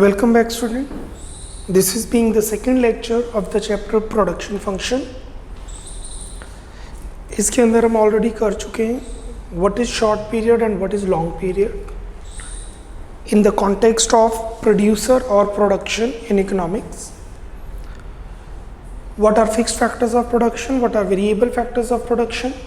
Welcome back student. This is being the second lecture of the chapter production function. इसके अंदर हम already कर चुके हैं what is short period and what is long period in the context of producer or production in economics. What are fixed factors of production? What are variable factors of production?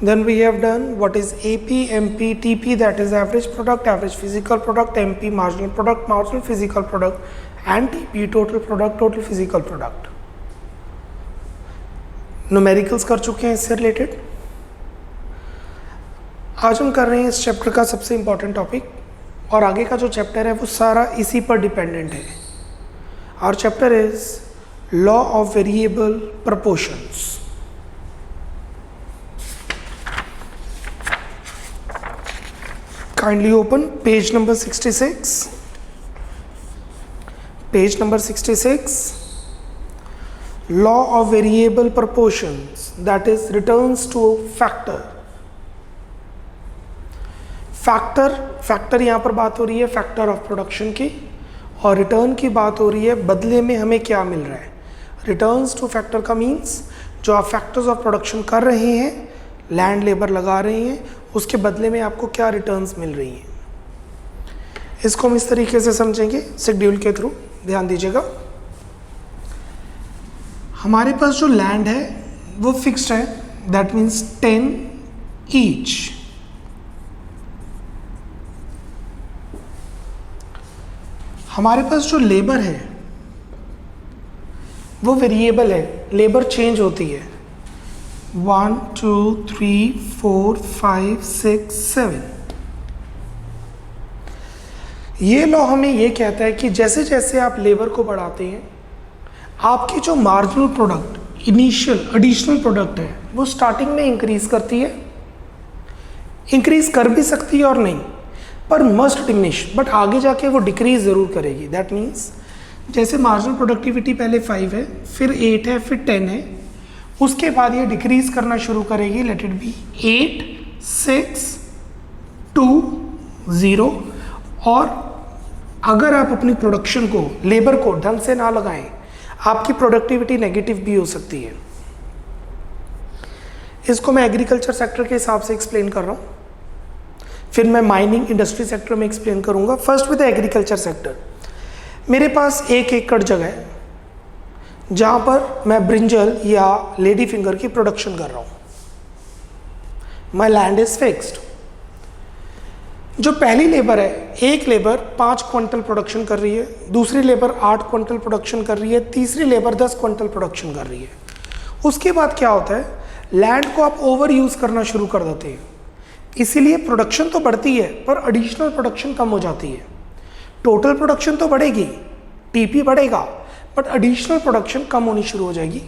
Then we have done what is AP, MP, TP, that is average product, average physical product, MP, marginal product, marginal physical product, and TP, total product, total physical product. Numericals कर चुके हैं इससे related. आज हम कर रहे हैं इस चैप्टर का सबसे इम्पॉर्टेंट टॉपिक, और आगे का जो चैप्टर है वो सारा इसी पर डिपेंडेंट है. और chapter is law of variable proportions. Kindly open page number 66. Page number 66. Law of variable proportions, that is returns to factor. Factor यहाँ पर बात हो रही है फैक्टर ऑफ प्रोडक्शन की, और रिटर्न की बात हो रही है बदले में हमें क्या मिल रहा है. रिटर्न्स टू फैक्टर का मीन्स जो आप फैक्टर्स ऑफ प्रोडक्शन कर रहे हैं, लैंड लेबर लगा रहे हैं, उसके बदले में आपको क्या रिटर्न्स मिल रही हैं. इसको हम इस तरीके से समझेंगे शेड्यूल के थ्रू. ध्यान दीजिएगा, हमारे पास जो लैंड है वो फिक्स्ड है, दैट मीन्स 10 ईच. हमारे पास जो लेबर है वो वेरिएबल है, लेबर चेंज होती है. 1 2 3 4 5 6 7. ये लॉ हमें ये कहता है कि जैसे जैसे आप लेबर को बढ़ाते हैं, आपकी जो marginal product, initial additional product है, वो स्टार्टिंग में इंक्रीज करती है. इंक्रीज कर भी सकती है और नहीं, पर मस्ट डिमिनिश, बट आगे जाके वो डिक्रीज ज़रूर करेगी. दैट मीन्स जैसे मार्जिनल प्रोडक्टिविटी पहले 5 है, फिर 8 है, फिर 10 है, उसके बाद ये डिक्रीज करना शुरू करेगी. Late it B 8 6 2 0. और अगर आप अपनी प्रोडक्शन को, लेबर को ढंग से ना लगाएं, आपकी प्रोडक्टिविटी नेगेटिव भी हो सकती है. इसको मैं एग्रीकल्चर सेक्टर के हिसाब से एक्सप्लेन कर रहा हूँ, फिर मैं माइनिंग इंडस्ट्री सेक्टर में एक्सप्लेन करूँगा. First with agriculture sector. मेरे पास 1 एकड़ जगह है जहाँ पर मैं ब्रिंजल या लेडी फिंगर की प्रोडक्शन कर रहा हूँ. माई लैंड इज फिक्स्ड. जो पहली लेबर है, एक लेबर 5 क्विंटल प्रोडक्शन कर रही है, दूसरी लेबर 8 क्विंटल प्रोडक्शन कर रही है, तीसरी लेबर 10 क्विंटल प्रोडक्शन कर रही है. उसके बाद क्या होता है, लैंड को आप ओवर यूज़ करना शुरू कर देते हैं. इसीलिए प्रोडक्शन तो बढ़ती है पर एडिशनल प्रोडक्शन कम हो जाती है. टोटल प्रोडक्शन तो बढ़ेगी, टीपी बढ़ेगा, बट एडिशनल प्रोडक्शन कम होनी शुरू हो जाएगी.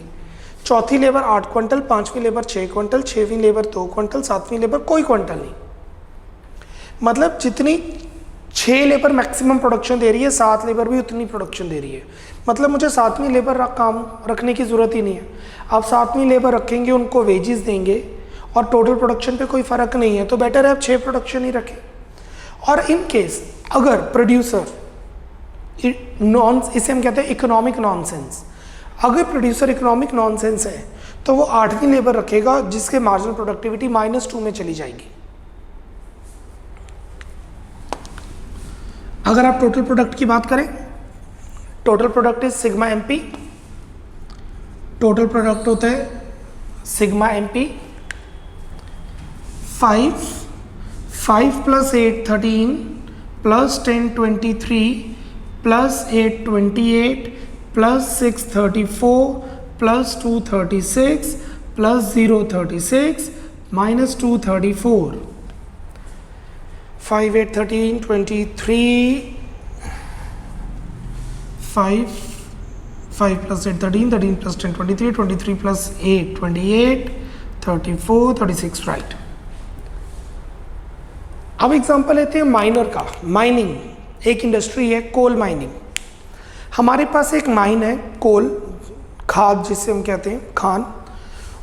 चौथी लेबर 8 क्विंटल, पांचवी लेबर 6 क्विंटल, छठवीं लेबर 2 क्विंटल, सातवीं लेबर कोई क्विंटल नहीं. मतलब जितनी 6 लेबर मैक्सिमम प्रोडक्शन दे रही है, 7 लेबर भी उतनी प्रोडक्शन दे रही है. मतलब मुझे 7वीं लेबर काम रखने की ज़रूरत ही नहीं है. आप 7वीं लेबर रखेंगे, उनको वेजेस देंगे और टोटल प्रोडक्शन पे कोई फ़र्क नहीं है, तो बेटर है आप 6 प्रोडक्शन ही रखें. और इन केस अगर प्रोड्यूसर इसे हम कहते हैं इकोनॉमिक नॉनसेंस, अगर प्रोड्यूसर इकोनॉमिक नॉनसेंस है तो वो 8वीं लेबर रखेगा, जिसके मार्जिनल प्रोडक्टिविटी -2 में चली जाएगी. अगर आप टोटल प्रोडक्ट की बात करें, total product is sigma MP. Total product होता है सिग्मा एमपी. 5 + 8 13 + 10 23 + 8 28 + 6 34 + 2 36 + 0 36 -2 34. 5 8 13 23 5 + 8 13 13 + 10 23 23 + 8 28 34 36. राइट. अब एग्जांपल लेते हैं माइनर का. माइनिंग एक इंडस्ट्री है, कोल माइनिंग. हमारे पास एक माइन है, कोल खाद जिसे हम कहते हैं, खान.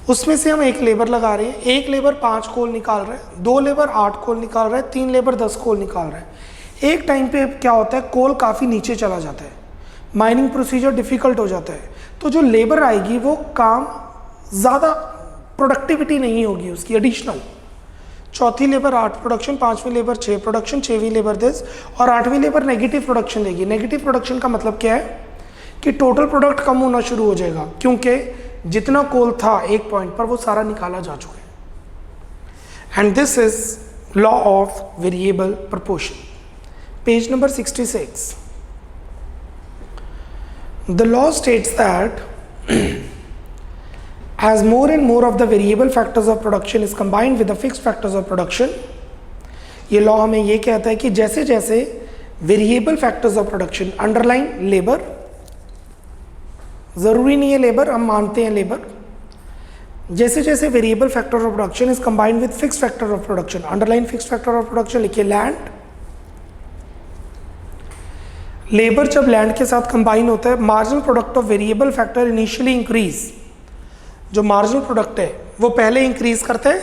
उसमें से हम एक लेबर लगा रहे हैं, एक लेबर 5 कोल निकाल रहा है, 2 लेबर 8 कोल निकाल रहा है, 3 लेबर 10 कोल निकाल रहा है. एक टाइम पे क्या होता है, कोल काफ़ी नीचे चला जाता है, माइनिंग प्रोसीजर डिफ़िकल्ट हो जाता है, तो जो लेबर आएगी वो काम ज़्यादा प्रोडक्टिविटी नहीं होगी उसकी एडिशनल। चौथी लेबर 8 प्रोडक्शन, पाँचवीं लेबर 6 प्रोडक्शन, छठवीं लेबर 10 और आठवीं लेबर नेगेटिव प्रोडक्शन देगी। नेगेटिव प्रोडक्शन का मतलब क्या है कि टोटल प्रोडक्ट कम होना शुरू हो जाएगा, क्योंकि जितना कोल था एक पॉइंट पर वो सारा निकाला जा चुका है। And this is law of variable proportion, page number 66। The law states that as more and more of the variable factors of production is combined with the fixed factors of production, ये law हमें ये कहता है कि जैसे जैसे variable factors of production, underline labour, ज़रूरी नहीं है लेबर, हम मानते हैं लेबर, जैसे जैसे variable factor of production is combined with fixed factor of production, underline fixed factor of production लिखिए लैंड। लेबर जब लैंड के साथ कंबाइन होता है, marginal product of variable factor initially increase, जो मार्जिनल प्रोडक्ट है वो पहले इंक्रीज करता है,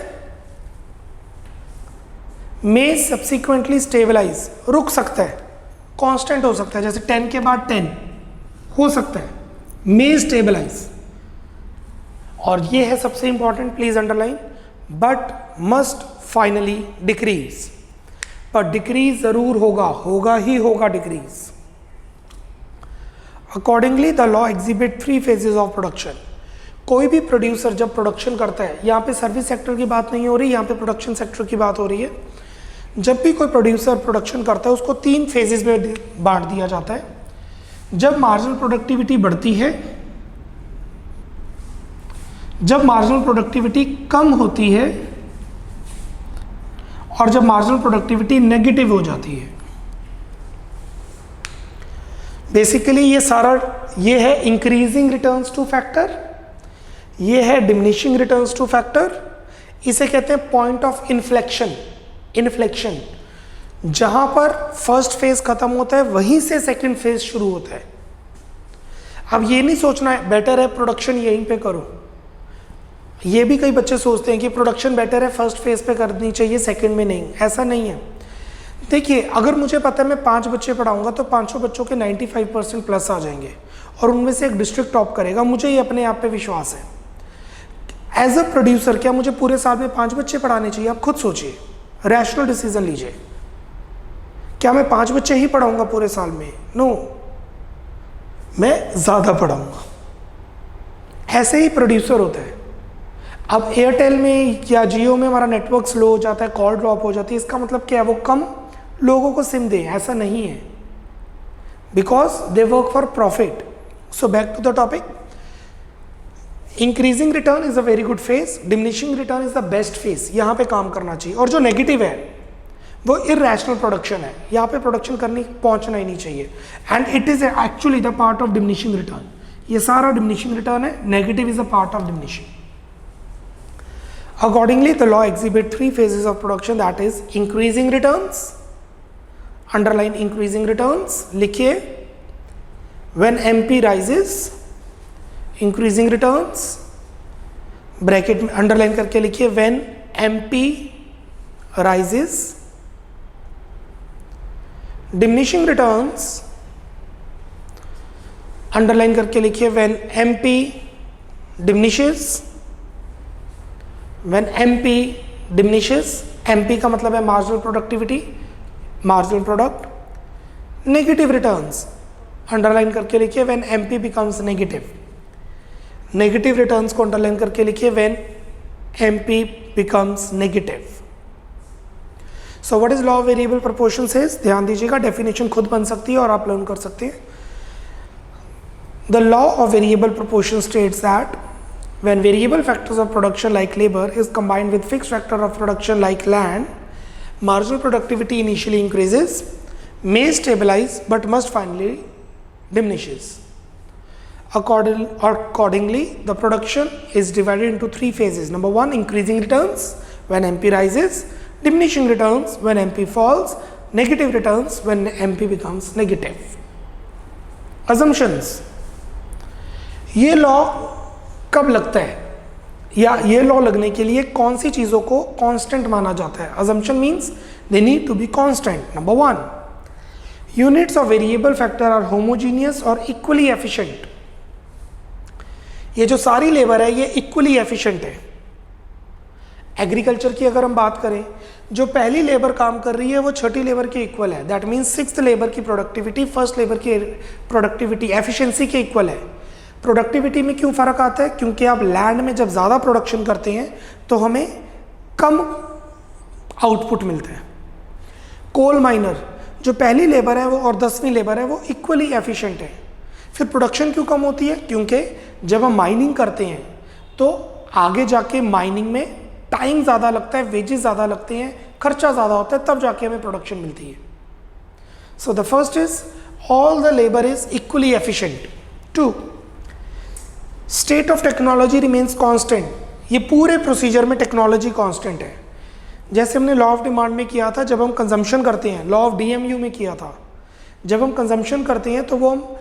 में सब्सिक्वेंटली स्टेबलाइज, रुक सकता है, कांस्टेंट हो सकता है, जैसे 10 के बाद 10 हो सकता है, में स्टेबलाइज। और ये है सबसे important, please underline, but must finally decrease, पर डिक्रीज जरूर होगा, होगा ही होगा decrease. Accordingly the law exhibit 3 phases of production. कोई भी प्रोड्यूसर जब प्रोडक्शन करता है, यहाँ पे सर्विस सेक्टर की बात नहीं हो रही, यहाँ पे प्रोडक्शन सेक्टर की बात हो रही है। जब भी कोई प्रोड्यूसर प्रोडक्शन करता है उसको 3 phases में बांट दिया जाता है। जब मार्जिनल प्रोडक्टिविटी बढ़ती है, जब मार्जिनल प्रोडक्टिविटी कम होती है और जब मार्जिनल प्रोडक्टिविटी नेगेटिव हो जाती है। बेसिकली ये सारा, ये है इंक्रीजिंग रिटर्न्स टू फैक्टर, ये है डिमिनिशिंग रिटर्न्स टू फैक्टर, इसे कहते हैं पॉइंट ऑफ इन्फ्लेक्शन। इन्फ्लेक्शन जहां पर फर्स्ट फेज खत्म होता है वहीं से सेकंड फेज शुरू होता है। अब ये नहीं सोचना है बेटर है प्रोडक्शन यहीं पे करो, ये भी कई बच्चे सोचते हैं कि प्रोडक्शन बेटर है फर्स्ट फेज पे करनी चाहिए सेकंड में नहीं, ऐसा नहीं है। देखिए अगर मुझे पता है मैं 5 बच्चे पढ़ाऊंगा तो 500 बच्चों के 95% प्लस आ जाएंगे और उनमें से एक डिस्ट्रिक्ट टॉप करेगा, मुझे ये अपने आप पे विश्वास है। एज अ प्रोड्यूसर क्या मुझे पूरे साल में 5 बच्चे पढ़ाने चाहिए? आप खुद सोचिए, रैशनल डिसीजन लीजिए। क्या मैं 5 बच्चे ही पढ़ाऊंगा पूरे साल में? नो, मैं ज़्यादा पढ़ाऊंगा। ऐसे ही प्रोड्यूसर होता है। अब एयरटेल में या जियो में हमारा नेटवर्क स्लो हो जाता है, कॉल ड्रॉप हो जाती है, इसका मतलब क्या है? वो कम लोगों को सिम दे, ऐसा नहीं है, because they work for profit. So back to the topic, increasing return is a very good phase, diminishing return is the best phase, यहाँ पे काम करना चाहिए। और जो नेगेटिव है वो इरैशनल प्रोडक्शन है, यहाँ पे प्रोडक्शन करने पहुंचना ही नहीं चाहिए, and it is actually the part of diminishing return. ये सारा डिमिनिशिंग रिटर्न है, negative is a part of diminishing. Accordingly, the law exhibits 3 phases of production, that is increasing returns, underline increasing returns, लिखिए when MP rises, increasing returns, bracket में underline करके लिखिए when MP rises, diminishing returns, underline करके लिखिए when MP diminishes, when MP diminishes, MP का मतलब है marginal productivity, marginal product. Negative returns underline करके लिखिए when MP becomes negative, negative returns को अंडरलाइन करके लिखिए when MP becomes negative। So what is law of variable proportion says? ध्यान दीजिएगा, डेफिनेशन खुद बन सकती है और आप लर्न कर सकते हैं। The law of variable proportion states that when variable factors of production like labor is combined with fixed factor of production like land, marginal productivity initially increases, may stabilize but must finally diminishes. Accordingly, the production is divided into 3 phases. Number 1, increasing returns when MP rises, diminishing returns when MP falls, negative returns when MP becomes negative. Assumptions. ये law कब लगता है, या ये law लगने के लिए कौन सी चीज़ों को कांस्टेंट माना जाता है? Assumption means they need to be constant. Number 1, units of variable factor are homogeneous और इक्वली एफिशिएंट। ये जो सारी लेबर है ये इक्वली एफिशिएंट है। एग्रीकल्चर की अगर हम बात करें, जो पहली लेबर काम कर रही है वो छठी लेबर के इक्वल है। दैट मीन्स सिक्स्थ लेबर की प्रोडक्टिविटी फर्स्ट लेबर की प्रोडक्टिविटी एफिशिएंसी के इक्वल है। प्रोडक्टिविटी में क्यों फ़र्क आता है? क्योंकि आप लैंड में जब ज़्यादा प्रोडक्शन करते हैं तो हमें कम आउटपुट मिलता है। कोल माइनर जो पहली लेबर है वो और 10वीं लेबर है वो इक्वली एफिशिएंट है। फिर प्रोडक्शन क्यों कम होती है? क्योंकि जब हम माइनिंग करते हैं तो आगे जाके माइनिंग में टाइम ज़्यादा लगता है, वेजेस ज़्यादा लगते हैं, खर्चा ज़्यादा होता है, तब जाके हमें प्रोडक्शन मिलती है। So the first is all the labour is equally efficient. 2, state of technology remains constant. ये पूरे प्रोसीजर में टेक्नोलॉजी कांस्टेंट है। जैसे हमने लॉ ऑफ डिमांड में किया था, जब हम कंजम्पशन करते हैं, लॉ ऑफ डीएमयू में किया था, जब हम कंजम्पशन करते हैं तो वो हम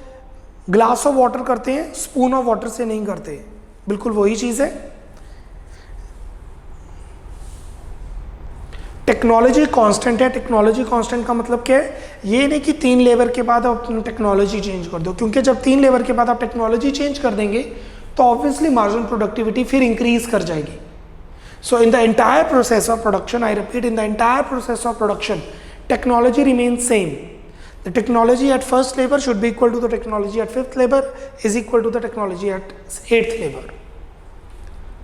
ग्लास ऑफ वाटर करते हैं, स्पून ऑफ वाटर से नहीं करते। बिल्कुल वही चीज़ है। टेक्नोलॉजी कांस्टेंट है। टेक्नोलॉजी कांस्टेंट का मतलब क्या है? ये नहीं कि 3 लेबर के बाद आप टेक्नोलॉजी चेंज कर दो, क्योंकि जब 3 लेबर के बाद आप टेक्नोलॉजी चेंज कर देंगे तो ऑब्वियसली मार्जिनल प्रोडक्टिविटी फिर इंक्रीज कर जाएगी। So in the entire process of production, I repeat, in the entire process of production technology remains same. The technology at first labour should be equal to the technology at fifth labour is equal to the technology at 8th लेबर।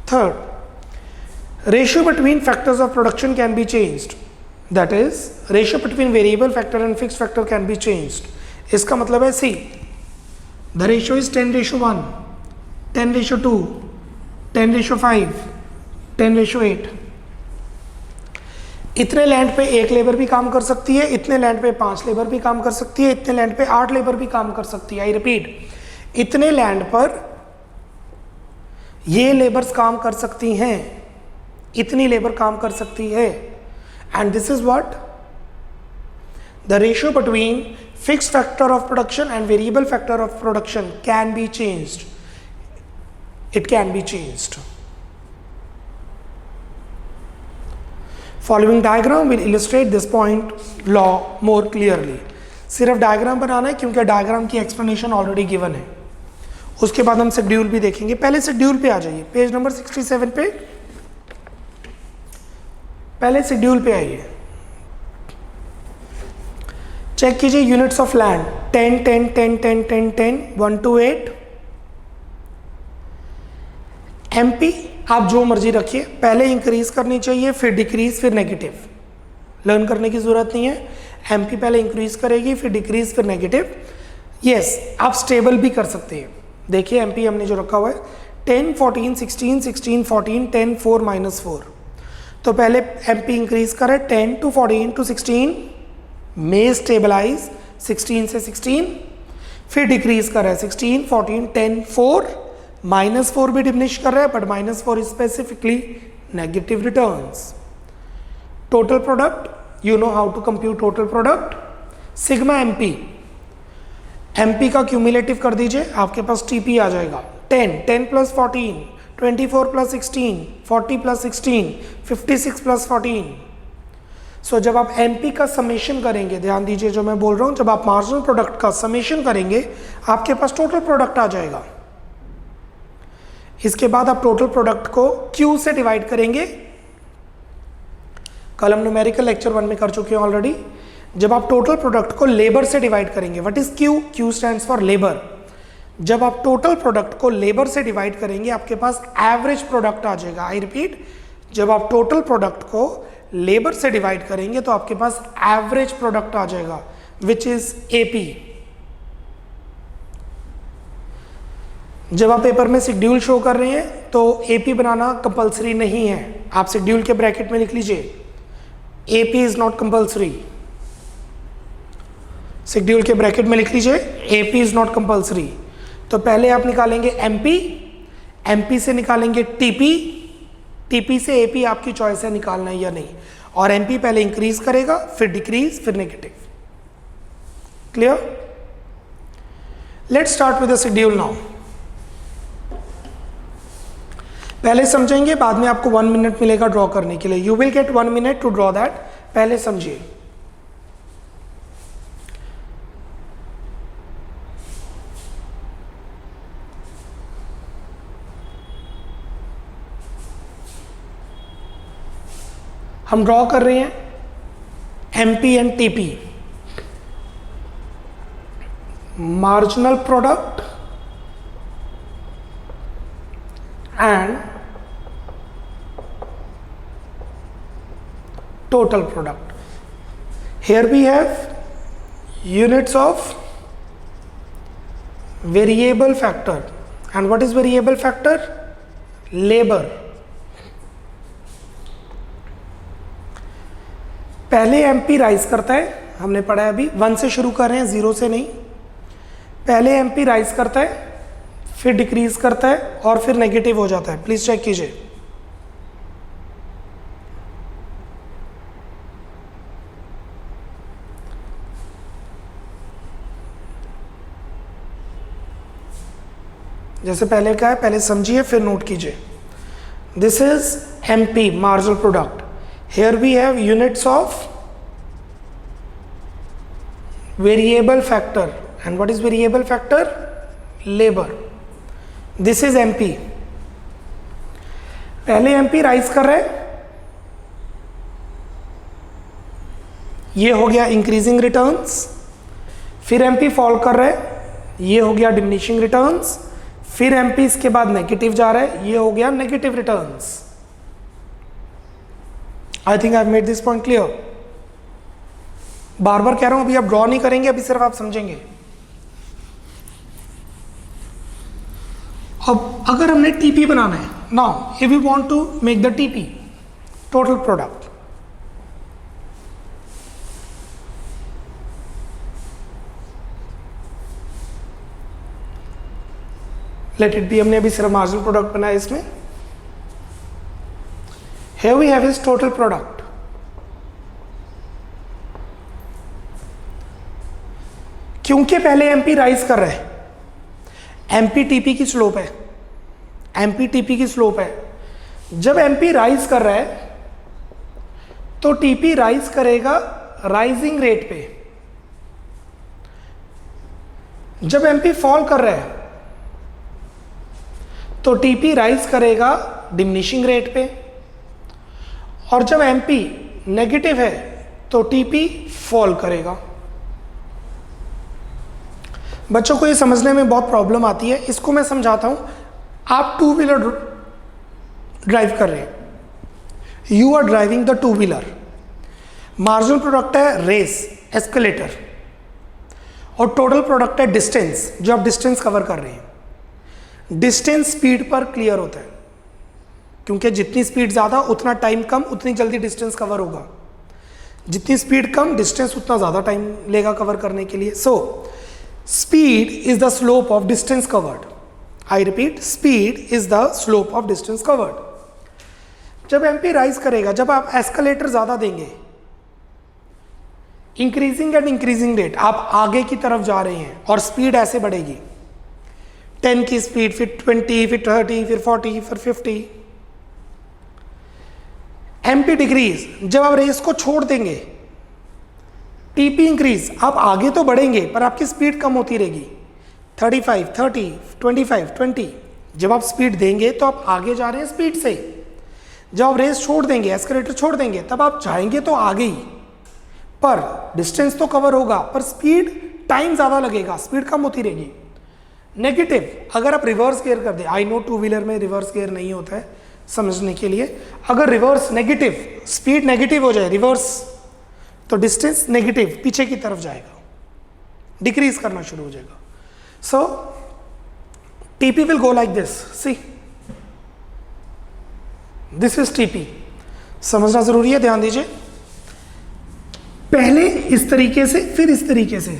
Third, ratio between factors of production can be changed. That is, ratio between variable factor and fixed factor can be changed. इसका मतलब है see, the ratio is 10:1, 10:2, 10:5, 10:8. इतने land पे 1 labour भी काम कर सकती है, इतने लैंड पे 5 लेबर भी काम कर सकती है, इतने लैंड पे 8 लेबर भी काम कर सकती है। आई रिपीट, इतने लैंड पर ये लेबर्स काम कर सकती हैं, इतनी लेबर काम कर सकती है। And this is what the ratio between fixed factor of production and variable factor of production can be changed. It can be changed. Following diagram will illustrate this point law more clearly. सिर्फ diagram बनाना है क्योंकि diagram की explanation already given है। उसके बाद हम schedule भी देखेंगे। पहले शेड्यूल पे आ जाइए, पेज नंबर 67 पे पहले शेड्यूल पे आइए। चेक कीजिए units of land 10 10 10 10 10 10 1 to 8। MP आप जो मर्जी रखिए, पहले इंक्रीज करनी चाहिए फिर डिक्रीज फिर नेगेटिव। लर्न करने की जरूरत नहीं है। एमपी पहले इंक्रीज करेगी फिर डिक्रीज फिर नेगेटिव। यस, आप स्टेबल भी कर सकते हैं। देखिए एमपी हमने जो रखा हुआ है 10 14 16 16 14 10 4 -4। तो पहले एमपी इंक्रीज करे 10 to 14 to 16 में स्टेबलाइज 16 से 16, फिर डिक्रीज कर रहा है 16 14 10 4 -4 भी डिमिनिश कर रहा है, but -4 specifically negative returns. Total product, you know how to compute total product. Sigma M P, M P का क्यूमुलेटिव कर दीजिए, आपके पास टीपी आ जाएगा 10 10 + 14 24 + 16 40 + 16 56 + 14। सो जब आप एमपी का समेशन करेंगे, ध्यान दीजिए जो मैं बोल रहा हूँ, जब आप मार्जिनल प्रोडक्ट का समेशन करेंगे आपके पास टोटल प्रोडक्ट आ जाएगा। इसके बाद आप टोटल प्रोडक्ट को क्यू से डिवाइड करेंगे। कल हम न्यूमेरिकल लेक्चर 1 में कर चुके हैं ऑलरेडी। जब आप टोटल प्रोडक्ट को लेबर से डिवाइड करेंगे, what is Q? Q stands for labour. जब आप टोटल प्रोडक्ट को लेबर से डिवाइड करेंगे आपके पास एवरेज प्रोडक्ट आ जाएगा। आई रिपीट, जब आप टोटल प्रोडक्ट को लेबर से डिवाइड करेंगे तो आपके पास एवरेज प्रोडक्ट आ जाएगा, विच इज एपी। जब आप पेपर में शेड्यूल शो कर रहे हैं तो एपी बनाना कंपलसरी नहीं है। आप शेड्यूल के ब्रैकेट में लिख लीजिए AP is not compulsory. Schedule के ब्रैकेट में लिख लीजिए एपी इज नॉट कंपलसरी। तो पहले आप निकालेंगे एमपी, एमपी से निकालेंगे टीपी, टीपी से एपी आपकी चॉइस है निकालना है या नहीं। और एमपी पहले इंक्रीज करेगा फिर डिक्रीज फिर negative. Clear? Let's start with the schedule now. पहले समझेंगे, बाद में आपको 1 मिनट मिलेगा ड्रॉ करने के लिए। You will get 1 minute to draw that. पहले समझिए। हम ड्रॉ कर रहे हैं M P and T P, marginal product and total product. Here we have units of variable factor, and what is variable factor? Labor. पहले एमपी राइज करता है, हमने पढ़ा है अभी, 1 से शुरू कर रहे हैं, 0 से नहीं। पहले एमपी राइज करता है, फिर डिक्रीज करता है और फिर नेगेटिव हो जाता है। प्लीज चेक कीजिए। जैसे पहले क्या है, पहले समझिए फिर नोट कीजिए। This is M P, marginal product. Here we have units of variable factor, and what is variable factor? Labour. This is M P. पहले एमपी राइज कर रहे हैं, ये हो गया इंक्रीजिंग रिटर्न्स। फिर एमपी फॉल कर रहे हैं, ये हो गया डिमिनिशिंग रिटर्न्स। फिर एमपी इसके बाद नेगेटिव जा रहा है, ये हो गया negative returns. I think I have made this point clear. बार बार कह रहा हूं, अभी आप ड्रॉ नहीं करेंगे, अभी सिर्फ आप समझेंगे। अब अगर हमने टीपी बनाना है, now if you want to make the T P, total product, let it be, हमने अभी सिर्फ मार्जिनल प्रोडक्ट बनाया इसमें। Here we have his total product. क्योंकि पहले एमपी राइज कर रहा है, एमपी टीपी की स्लोप है, एमपी टीपी की स्लोप है। जब एमपी राइज कर रहा है तो टीपी राइज करेगा राइजिंग रेट पे। जब एमपी फॉल कर रहा है तो टीपी राइज करेगा डिमिनिशिंग रेट पे, और जब एमपी नेगेटिव है तो टीपी फॉल करेगा। बच्चों को ये समझने में बहुत प्रॉब्लम आती है, इसको मैं समझाता हूं। आप टू व्हीलर ड्राइव कर रहे हैं, you are driving the two wheeler. Marginal product है रेस, एस्केलेटर, और टोटल प्रोडक्ट है डिस्टेंस, जो आप डिस्टेंस कवर कर रहे हैं। डिस्टेंस स्पीड पर क्लियर होता है, क्योंकि जितनी स्पीड ज़्यादा उतना टाइम कम, उतनी जल्दी डिस्टेंस कवर होगा। जितनी स्पीड कम, डिस्टेंस उतना ज़्यादा टाइम लेगा कवर करने के लिए। So speed is the slope of distance covered. I repeat, speed is the slope of distance covered. जब एमपी राइज करेगा, जब आप एस्केलेटर ज़्यादा देंगे, इंक्रीजिंग एंड इंक्रीजिंग रेट, आप आगे की तरफ जा रहे हैं और स्पीड ऐसे बढ़ेगी, 10 की स्पीड, फिर 20, फिर 30, फिर 40, फिर 50। एमपी डिक्रीज, जब आप रेस को छोड़ देंगे, टीपी इंक्रीज, आप आगे तो बढ़ेंगे पर आपकी स्पीड कम होती रहेगी, 35, 30, 25, 20। जब आप स्पीड देंगे तो आप आगे जा रहे हैं स्पीड से। जब आप रेस छोड़ देंगे, एस्केलेटर छोड़ देंगे, तब आप जाएंगे तो आगे ही, पर डिस्टेंस तो कवर होगा, पर स्पीड, टाइम ज़्यादा लगेगा, स्पीड कम होती रहेगी। नेगेटिव, अगर आप रिवर्स गियर कर दें, आई नो टू व्हीलर में रिवर्स गियर नहीं होता है, समझने के लिए, अगर रिवर्स नेगेटिव, स्पीड नेगेटिव हो जाए रिवर्स, तो डिस्टेंस नेगेटिव पीछे की तरफ जाएगा, डिक्रीज करना शुरू हो जाएगा। So TP will go like this, see this is TP. समझना जरूरी है, ध्यान दीजिए। पहले इस तरीके से, फिर इस तरीके से।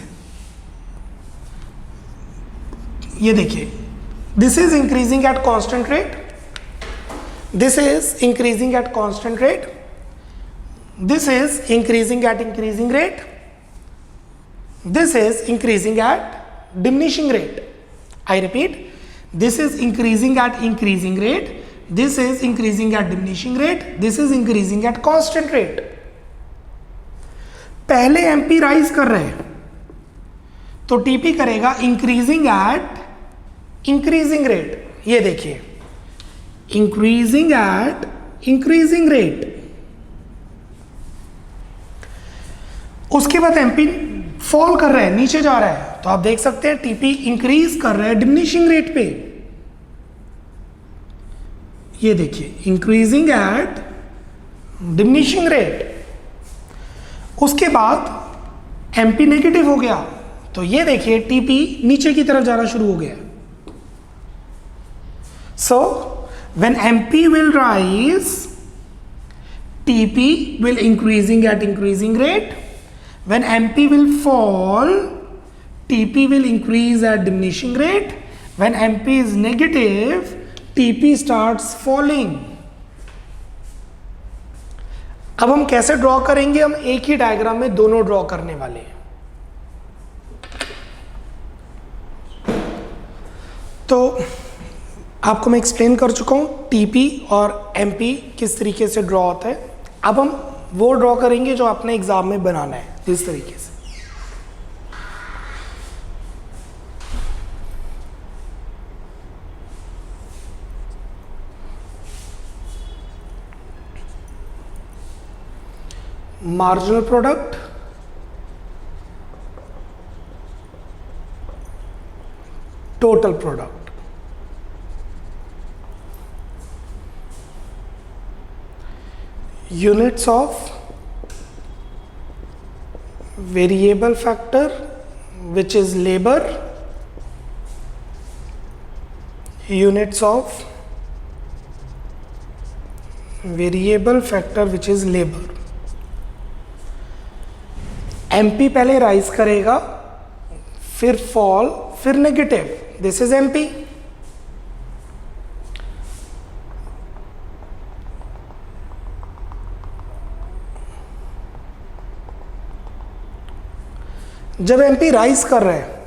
ये देखिए, this is increasing at constant rate, this is increasing at constant rate, this is increasing at increasing rate, this is increasing at diminishing rate. I repeat, this is increasing at increasing rate, this is increasing at diminishing rate, this is increasing at constant rate. पहले M P rise कर रहे हैं तो TP करेगा increasing at increasing rate. ये देखिए, increasing at increasing rate, उसके बाद एमपी फॉल कर रहा है, नीचे जा रहा है, तो आप देख सकते हैं टीपी इंक्रीज कर रहा है डिमिनिशिंग रेट पे। ये देखिए इंक्रीजिंग एट डिमिनिशिंग रेट। उसके बाद एमपी नेगेटिव हो गया, तो ये देखिए टीपी नीचे की तरफ जाना शुरू हो गया। So when MP will rise, TP will increasing at increasing rate. When MP will fall, TP will increase at diminishing rate. When MP is negative, TP starts falling. अब हम कैसे ड्रॉ करेंगे? हम एक ही डायग्राम में दोनों ड्रॉ करने वाले हैं। तो आपको मैं एक्सप्लेन कर चुका हूं टीपी और एमपी किस तरीके से ड्रॉ होता है। अब हम वो ड्रॉ करेंगे जो आपने एग्जाम में बनाना है, इस तरीके से। Marginal product, total product, units of variable factor which is labor, units of variable factor which is labor। MP पहले राइज करेगा, फिर फॉल, फिर नेगेटिव, दिस इज MP। जब एमपी राइज कर रहा है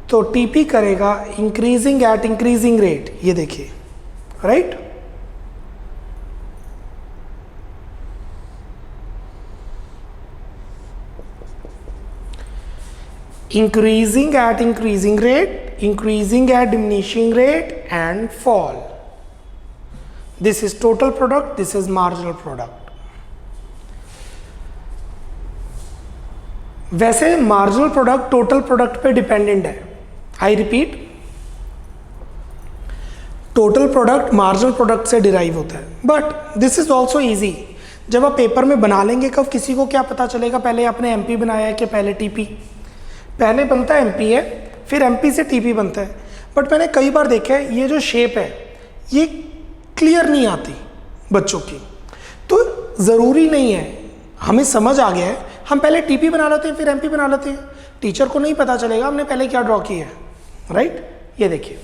तो टीपी करेगा इंक्रीजिंग एट इंक्रीजिंग रेट। ये देखिए, right. Increasing at increasing rate, increasing at diminishing rate and fall. This is total product, this is marginal product. वैसे मार्जिनल प्रोडक्ट टोटल प्रोडक्ट पे डिपेंडेंट है। I repeat, total product marginal product से derive होता है, but this is also easy. जब आप paper में बना लेंगे, कब किसी को क्या पता चलेगा पहले आपने एमपी बनाया है कि पहले टीपी? पहले बनता है एमपी है, फिर एमपी से टीपी बनता है। बट मैंने कई बार देखा है ये जो शेप है ये क्लियर नहीं आती बच्चों की, तो ज़रूरी नहीं है, हमें समझ आ गया है, हम पहले टीपी बना लेते हैं फिर एमपी बना लेते हैं, टीचर को नहीं पता चलेगा हमने पहले क्या ड्रॉ किया है, राइट। ये देखिए,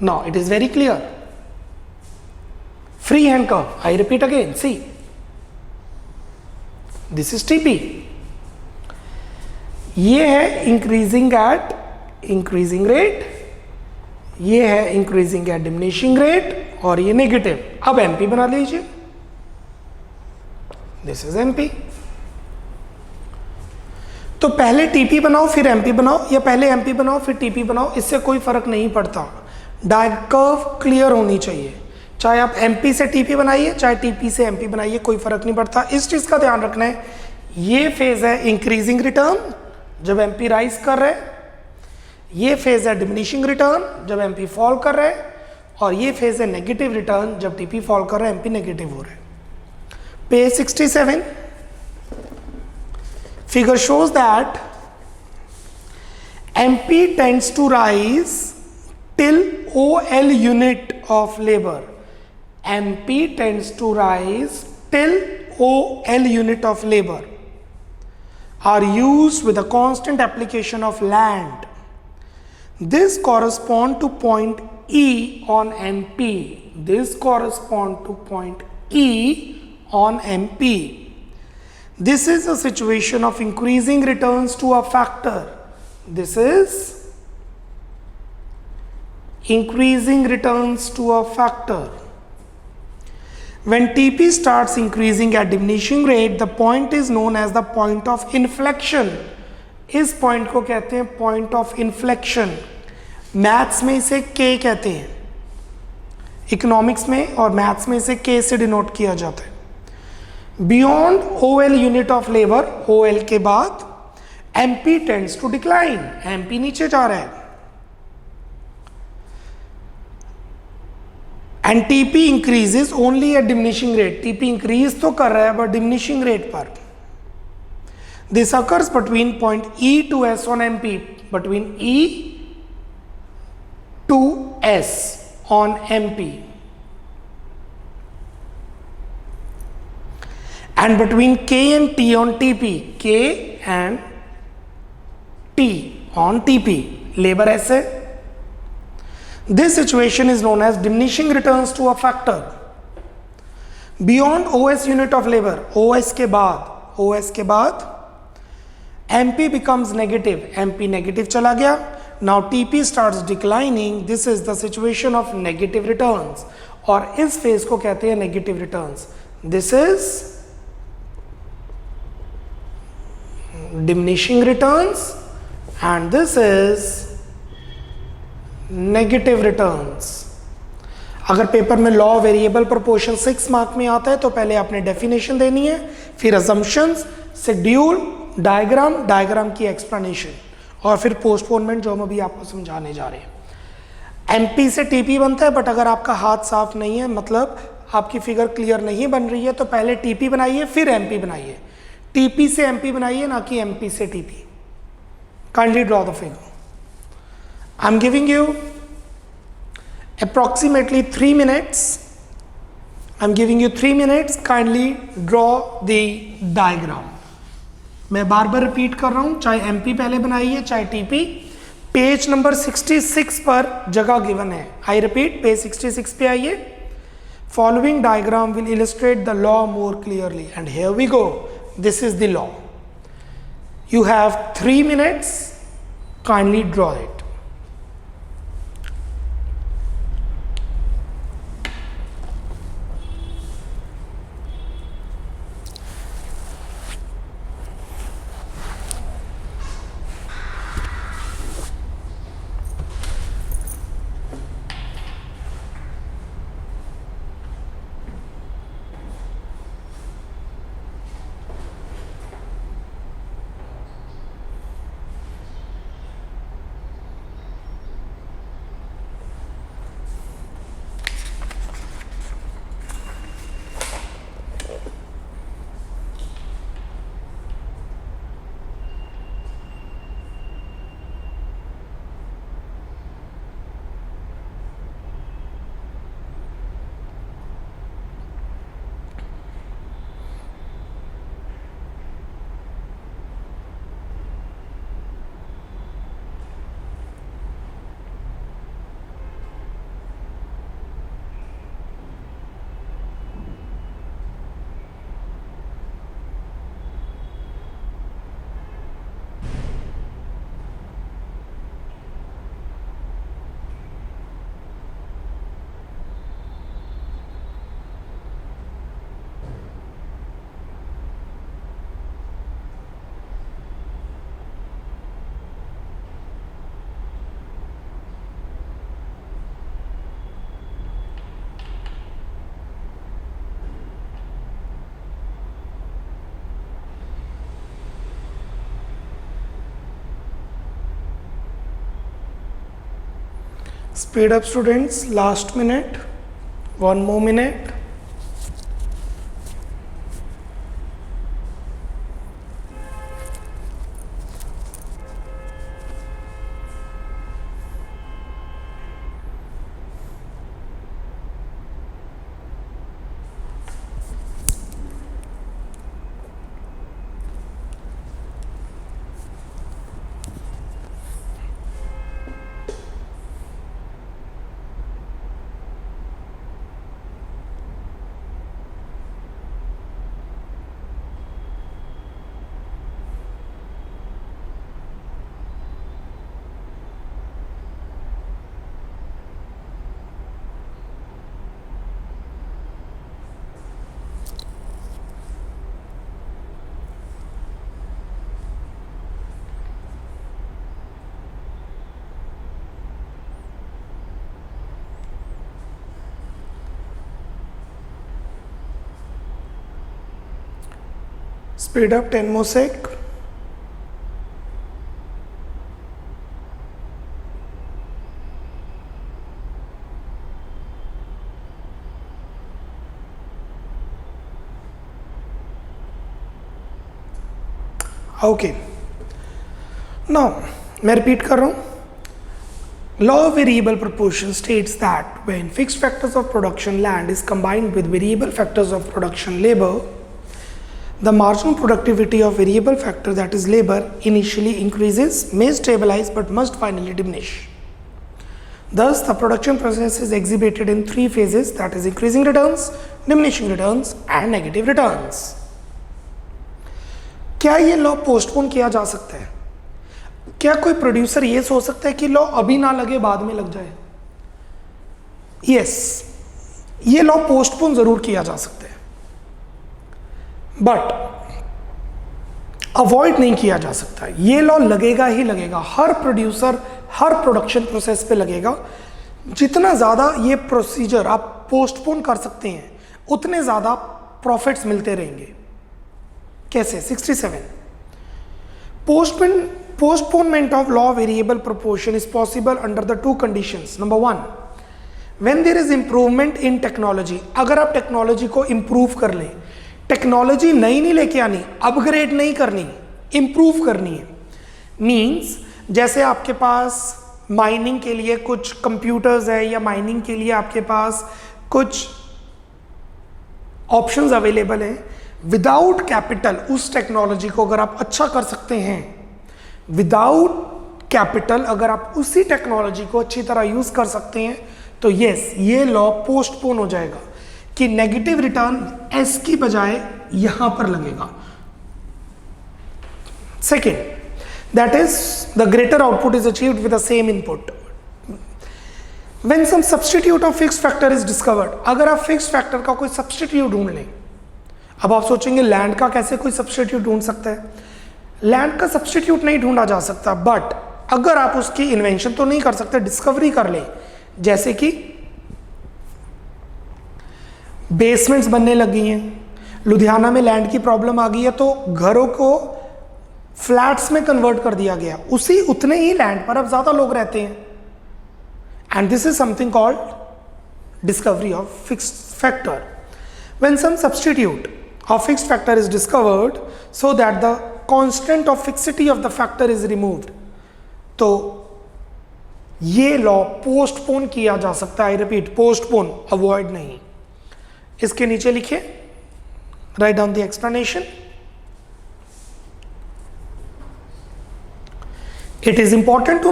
now it is very clear. Free hand curve, I repeat again, C this is TP. ये है इंक्रीजिंग एट इंक्रीजिंग रेट, ये है इंक्रीजिंग एट डिमिनिशिंग रेट, और ये नेगेटिव। अब एमपी बना लीजिए, दिस इज एमपी। तो पहले टीपी बनाओ फिर एमपी बनाओ, या पहले एमपी बनाओ फिर टीपी बनाओ, इससे कोई फर्क नहीं पड़ता। कर्व क्लियर होनी चाहिए, चाहे आप एमपी से टीपी बनाइए चाहे टीपी से एमपी बनाइए, कोई फर्क नहीं पड़ता। इस चीज का ध्यान रखना है, ये फेज है इंक्रीजिंग रिटर्न जब एमपी राइज कर रहे हैं, ये फेज है डिमिनिशिंग रिटर्न जब एमपी फॉल कर रहे हैं, और ये फेज है नेगेटिव रिटर्न जब टीपी फॉल कर रहा है, एमपी नेगेटिव हो रहा है। Page 67, figure shows that MP tends to rise till OL unit of labor. MP tends to rise till OL unit of labor are used with a constant application of land. This correspond to point E on MP. This correspond to point E on MP. This is a situation of increasing returns to a factor. This is increasing returns to a factor. When TP starts increasing at diminishing rate, the point is known as the point of inflection. इस point को कहते हैं point of inflection. Maths में इसे K कहते हैं, economics में और मैथ्स में इसे K से डिनोट किया जाता है। Beyond OL unit of labour, OL के बाद MP tends to decline, MP नीचे जा रहा है, and TP increases only at diminishing rate, TP increase तो कर रहा है बट डिमिनिशिंग रेट पर. This occurs between point E to S on MP, between E to S on MP, and between K and T on TP, K and T on TP, labor essay. This situation is known as diminishing returns to a factor. Beyond OS unit of labor, OS के बाद MP becomes negative, MP negative चला गया. Now TP starts declining. This is the situation of negative returns, और इस phase को कहते हैं negative returns. This is diminishing returns and this is negative returns. अगर पेपर में लॉ वेरिएबल प्रोपोर्शन 6 मार्क में आता है तो पहले आपने डेफिनेशन देनी है, फिर अजम्पशंस, शेड्यूल, डायग्राम की एक्सप्लेनेशन, और फिर पोस्टपोनमेंट जो हम अभी आपको समझाने जा रहे हैं. एमपी से टीपी बनता है, बट अगर आपका हाथ साफ नहीं है, मतलब आपकी फिगर क्लियर नहीं बन रही है, तो पहले टीपी बनाइए फिर एमपी बनाइए. टीपी से एमपी बनाइए, ना कि एमपी से TP. Kindly draw the figure. I'm giving you approximately 3 minutes. I'm giving you 3 minutes. Kindly draw the diagram. मैं बार बार रिपीट कर रहा हूँ, चाहे MP पहले बनाइए चाहे TP. पेज नंबर 66 पर जगह गिवन है. I repeat, पेज 66 पे आइए. Following diagram will illustrate the law more clearly. And here we go. This is the law. You have 3 minutes. Kindly draw it. Speed up students, last minute, 1 more minute. Speed up 10 more sec. Okay. Now मैं repeat कर रहा हूँ. Law of variable proportion states that when fixed factors of production land is combined with variable factors of production labor, the marginal productivity of variable factor, that is labor, initially increases, may stabilize, but must finally diminish. Thus, the production process is exhibited in three phases, that is increasing returns, diminishing returns and negative returns. क्या ये law postpone किया जा सकता है? क्या कोई producer ये सोच सकता है कि लॉ अभी ना लगे बाद में लग जाए? यस, ये लॉ पोस्टपोन जरूर किया जा सकता है, बट अवॉइड नहीं किया जा सकता. ये लॉ लगेगा ही लगेगा. हर प्रोड्यूसर हर प्रोडक्शन प्रोसेस पे लगेगा. जितना ज़्यादा ये प्रोसीजर आप पोस्टपोन कर सकते हैं उतने ज़्यादा प्रॉफिट्स मिलते रहेंगे. कैसे? 67. Postponement of law variable proportion is possible under the two conditions. Number one, when there is improvement in technology. अगर आप टेक्नोलॉजी को इम्प्रूव कर लें, टेक्नोलॉजी नई नहीं लेके आनी, अपग्रेड नहीं करनी, इम्प्रूव करनी है. मीन्स जैसे आपके पास माइनिंग के लिए कुछ कंप्यूटर्स है या माइनिंग के लिए आपके पास कुछ ऑप्शंस अवेलेबल हैं. विदाउट कैपिटल उस टेक्नोलॉजी को अगर आप अच्छा कर सकते हैं, विदाउट कैपिटल अगर आप उसी टेक्नोलॉजी को अच्छी तरह यूज कर सकते हैं, तो यस, ये लॉ पोस्टपोन हो जाएगा कि नेगेटिव रिटर्न एस की बजाय यहां पर लगेगा. Second, that is the greater output is achieved with the same input. When some substitute of fixed factor is discovered. अगर आप फिक्स्ड फैक्टर का कोई सब्स्टिट्यूट ढूंढ लें. अब आप सोचेंगे लैंड का कैसे कोई सब्स्टिट्यूट ढूंढ सकता है? लैंड का सब्स्टिट्यूट नहीं ढूंढा जा सकता, बट अगर आप उसकी इन्वेंशन तो नहीं कर सकते, डिस्कवरी कर ले. जैसे कि बेसमेंट्स बनने लगी हैं, लुधियाना में लैंड की प्रॉब्लम आ गई है तो घरों को फ्लैट्स में कन्वर्ट कर दिया गया. उसी उतने ही लैंड पर अब ज्यादा लोग रहते हैं. And this is something called discovery of fixed factor. When some substitute of fixed factor is discovered so that the constant of fixity of the factor is removed, तो ये लॉ पोस्टपोन किया जा सकता है. आई रिपीट, पोस्टपोन, अवॉइड नहीं. इसके नीचे लिखिए, write down the explanation. It is important to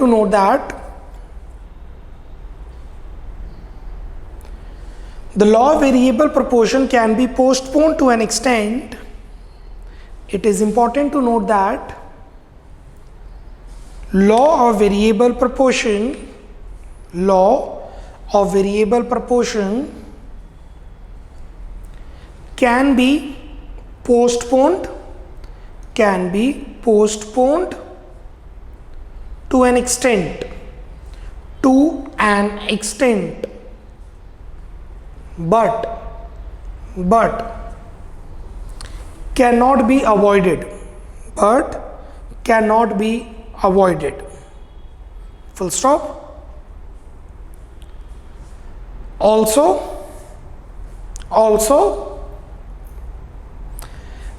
note that the law of variable proportion can be postponed to an extent. It is important to note that law of variable proportion can be postponed to an extent, but cannot be avoided. Full stop. Also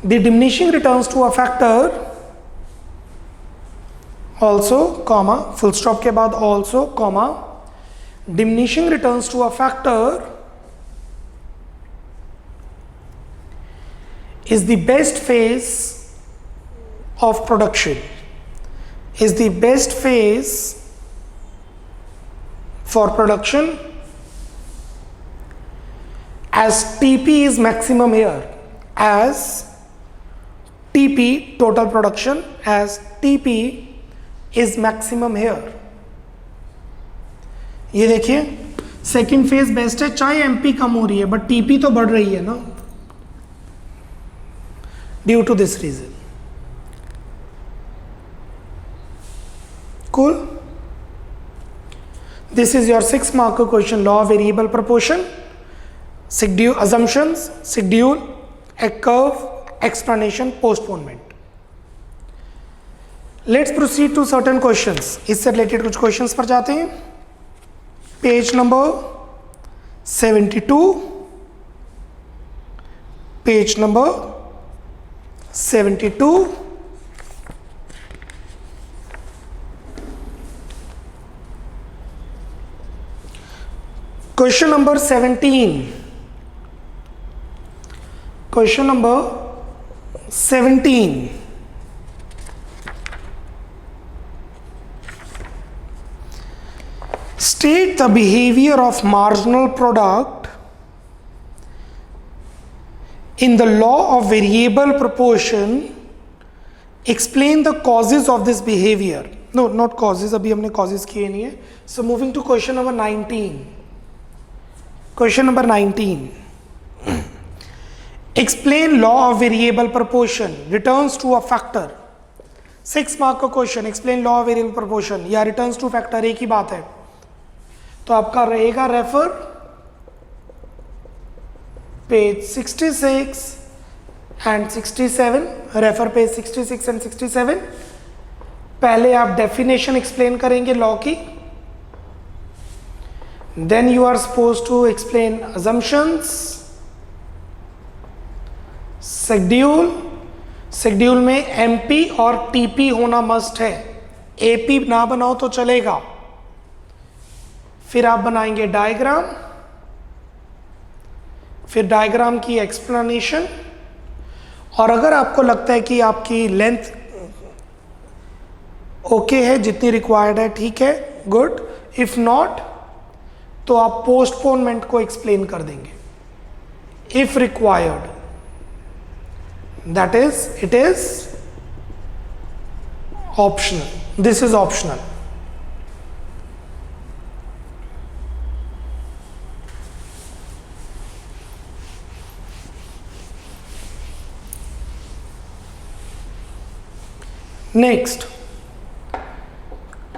the diminishing returns to a factor, also comma, full stop के बाद also comma, diminishing returns to a factor is the best phase of production, for production, as TP is maximum here, as TP total production, as TP is maximum here. ये देखिए, second phase best है, चाहे MP कम हो रही है but TP तो बढ़ रही है ना, due to this reason. Cool. This is your 6 marker question, law of variable proportion. assumptions, schedule, a curve, explanation, postponement. Let's proceed to certain questions. इससे related कुछ questions पर जाते हैं. Page number 72. Page number 72. Question number 17. Question number 17. State the behavior of marginal product in the law of variable proportion. Explain the causes of this behavior. No, not causes. अभी हमने causes किए नहीं है. So moving to question number 19. Question number 19. Explain law of variable proportion. Returns to a factor. 6 mark का question. Explain law of variable proportion या returns to factor एक ही बात है. तो आपका रहेगा refer page 66 and 67. Refer page 66 and 67. पहले आप डेफिनेशन एक्सप्लेन करेंगे लॉ की. Then you are supposed to explain assumptions, schedule में MP और TP होना मस्ट है. AP ना बनाओ तो चलेगा. फिर आप बनाएंगे डायग्राम, फिर डायग्राम की एक्सप्लेनेशन. और अगर आपको लगता है कि आपकी लेंथ ओके है, जितनी रिक्वायर्ड है ठीक है, गुड. इफ नॉट तो आप पोस्टपोनमेंट को एक्सप्लेन कर देंगे if required. That is it is optional. This is optional. Next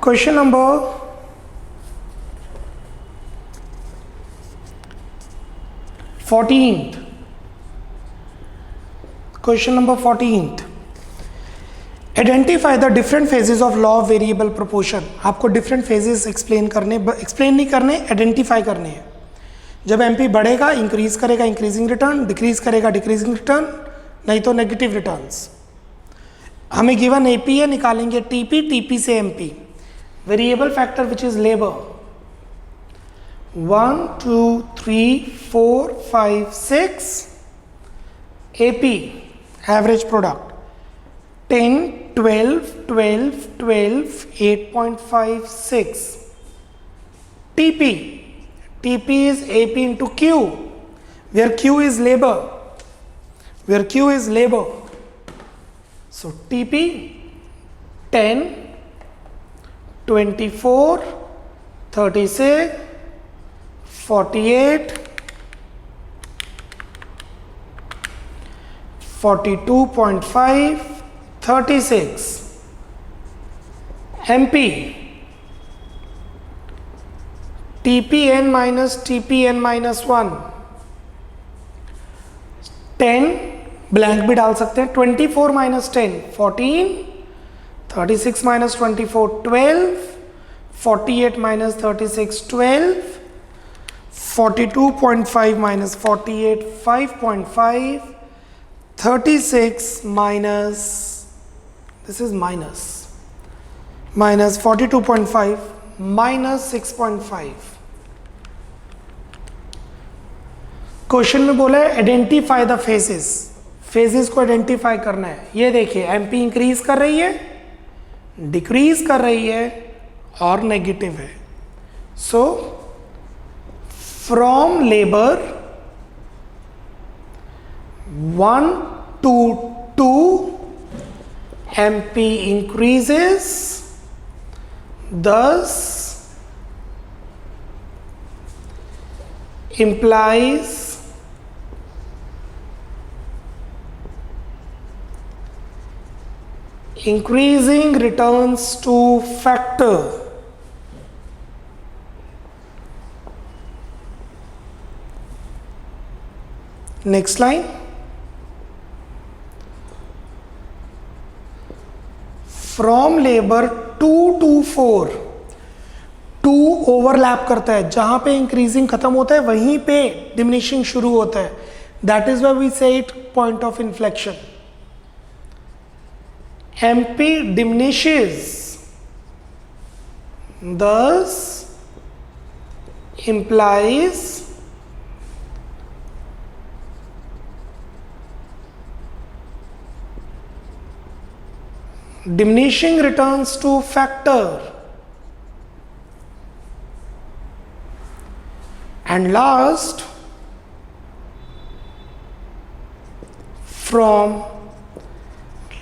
question number 14th. Question number 14th. Identify the different phases of law of variable proportion. आपको different phases explain नहीं करने, identify करने हैं. जब MP बढ़ेगा increase करेगा increasing return, decrease करेगा decreasing return, नहीं तो negative returns. हमें given AP है, निकालेंगे TP, TP से MP. Variable factor which is labor. 1, 2, 3, 4, 5, 6. AP, average product. 10, 12, 12, 12, 8.56. TP is AP into Q, where Q is labor. So TP 10, 24, 36, 48, 42.5, 36. MP TPN minus TPN minus 1. 10 blank भी डाल सकते हैं. 24 minus 10 14. 36 minus 24 12. 48 minus 36 12. 42.5 minus 48 5.5. 36 minus, this is minus 42.5 minus 6.5. Question में बोला है identify the phases. Phases को identify करना है. ये देखिए एमपी इंक्रीज कर रही है, डिक्रीज कर रही है और नेगेटिव है. So from labour 1 to 2 MP increases, thus implies increasing returns to factor. Next line, from labour 2 to 4, 2 overlap करता है, जहां पे इंक्रीजिंग खत्म होता है वहीं पे डिमिनिशिंग शुरू होता है, दैट इज व्हाई वी से it point of inflection. MP diminishes, thus implies diminishing returns to factor. And last, from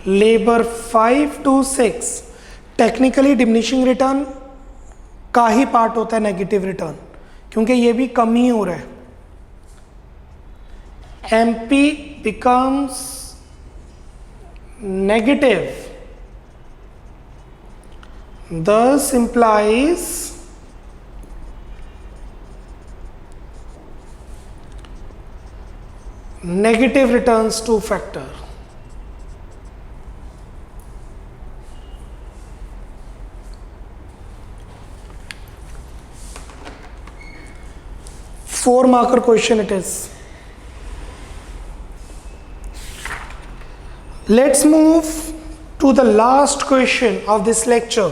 labour 5 to 6, technically diminishing return का ही पार्ट होता है नेगेटिव रिटर्न, क्योंकि ये भी कम ही हो रहा है. MP becomes negative, thus implies negative returns to factor. Four marker question it is. Let's move to the last question of this lecture.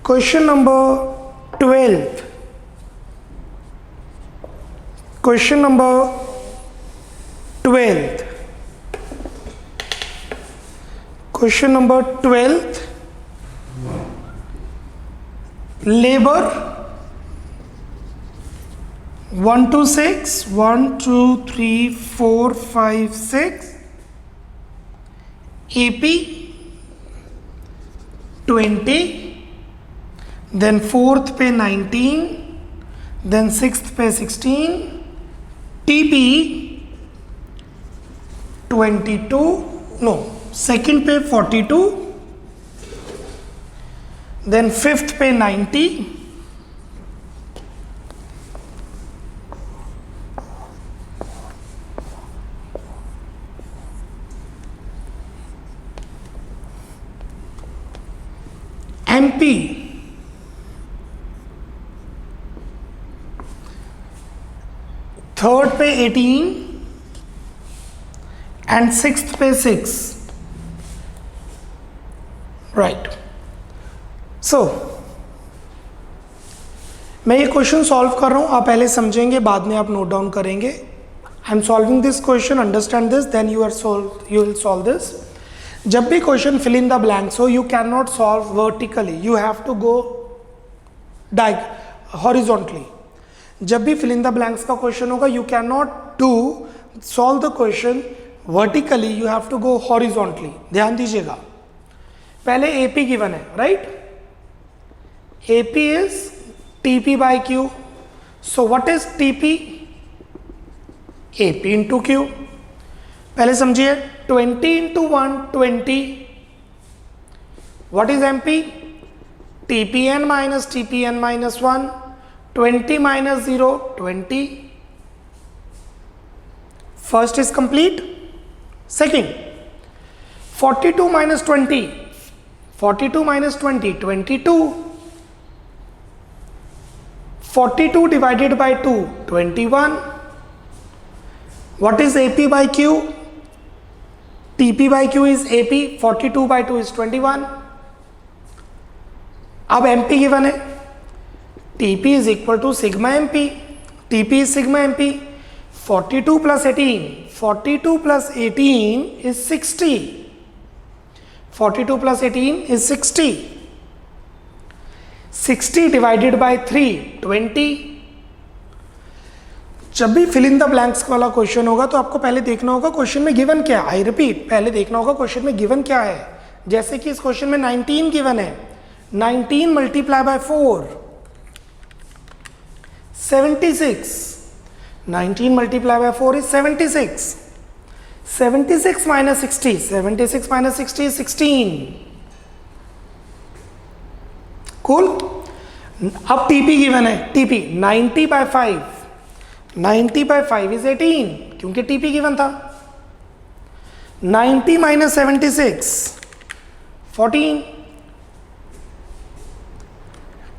Question number 12. Question number 12. Question number 12. Labor 1 to 6, 1 2 3 4 5 6, AP 20, then fourth पे 19, then sixth पे 16, TP 22, no, second पे 42, then fifth पे 90, MP third पे 18 and sixth पे 6. Right. सो मैं ये question solve कर रहा हूं, आप पहले समझेंगे, बाद में आप नोट डाउन करेंगे. I am solving this question, understand this, then you will solve this. जब भी question fill in the blanks हो, you can not solve vertically, you have to go horizontally. जब भी फिल इन द ब्लैंक्स का question होगा, you can not do solve the question vertically, you have to go horizontally. ध्यान दीजिएगा. पहले AP given है, right? AP is TP by Q. So what is TP? AP into Q. पहले समझिए. 20 into 1 20. What is MP? TPN minus TPN minus 1. 20 minus 0 20. First is complete. Second, 42 minus 20. 42 minus 20 22. 42 divided by 2 21. What is AP by Q? TP by Q is AP. 42 by 2 is 21. अब MP given है. TP is equal to sigma MP. TP is sigma MP. 42 plus 18. 42 plus 18 is 60. 42 plus 18 is 60. 60 divided by 3 20. जब भी fill in the blanks वाला question होगा तो आपको पहले देखना होगा क्वेश्चन में गिवन क्या है. आई रिपीट, पहले देखना होगा क्वेश्चन में गिवन क्या है. जैसे कि इस क्वेश्चन में 19 गिवन है. 19 multiply by 4 76. 19 multiply by 4 is 76. 76 minus 60. 76 minus 60 is 16. Cool. अब टीपी गिवन है, टीपी 90/5, 90/5 इज 18 क्योंकि टीपी गिवन था। 90 - 76 14।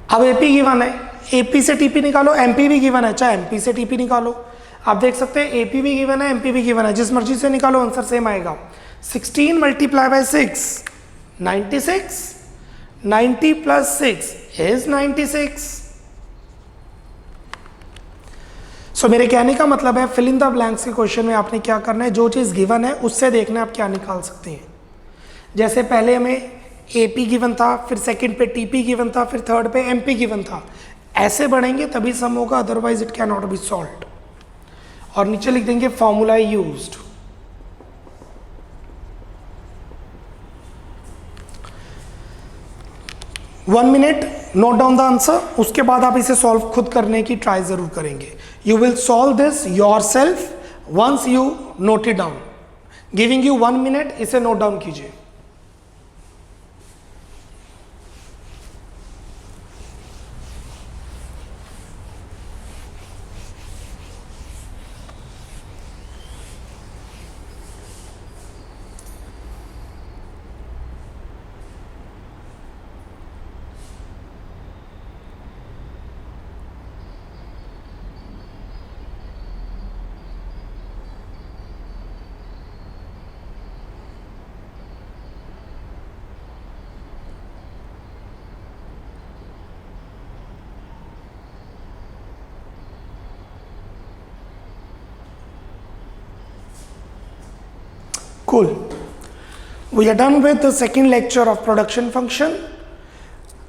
अब एपी गिवन है, एपी से टीपी निकालो, एमपी भी गिवन है, चाहे एमपी से टीपी निकालो। आप देख सकते हैं एपी भी गिवन है, एमपी भी गिवन है, जिस मर्जी से निकालो आंसर सेम आएगा। 16 × 6 96, 90 + 6 is 96। सो मेरे कहने का मतलब है फिल इन द ब्लैंक्स के क्वेश्चन में आपने क्या करना है, जो चीज़ गिवन है उससे देखना है आप क्या निकाल सकते हैं। जैसे पहले हमें एपी गिवन था, फिर सेकंड पे टीपी गिवन था, फिर थर्ड पे एमपी गिवन था। ऐसे बढ़ेंगे तभी सम होगा, otherwise it can not be solved. और नीचे लिख देंगे formula used. One minute, note down the answer, उसके बाद आप इसे सॉल्व खुद करने की ट्राई जरूर करेंगे। You will solve this yourself once you note it down. Giving you 1 minute, इसे नोट डाउन कीजिए। Cool. We are done with the second lecture of production function.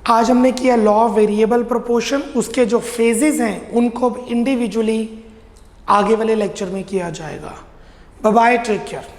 आज हमने किया लॉ ऑफ वेरिएबल प्रोपोर्शन, उसके जो phases हैं उनको individually आगे वाले लेक्चर में किया जाएगा। Bye bye, take care.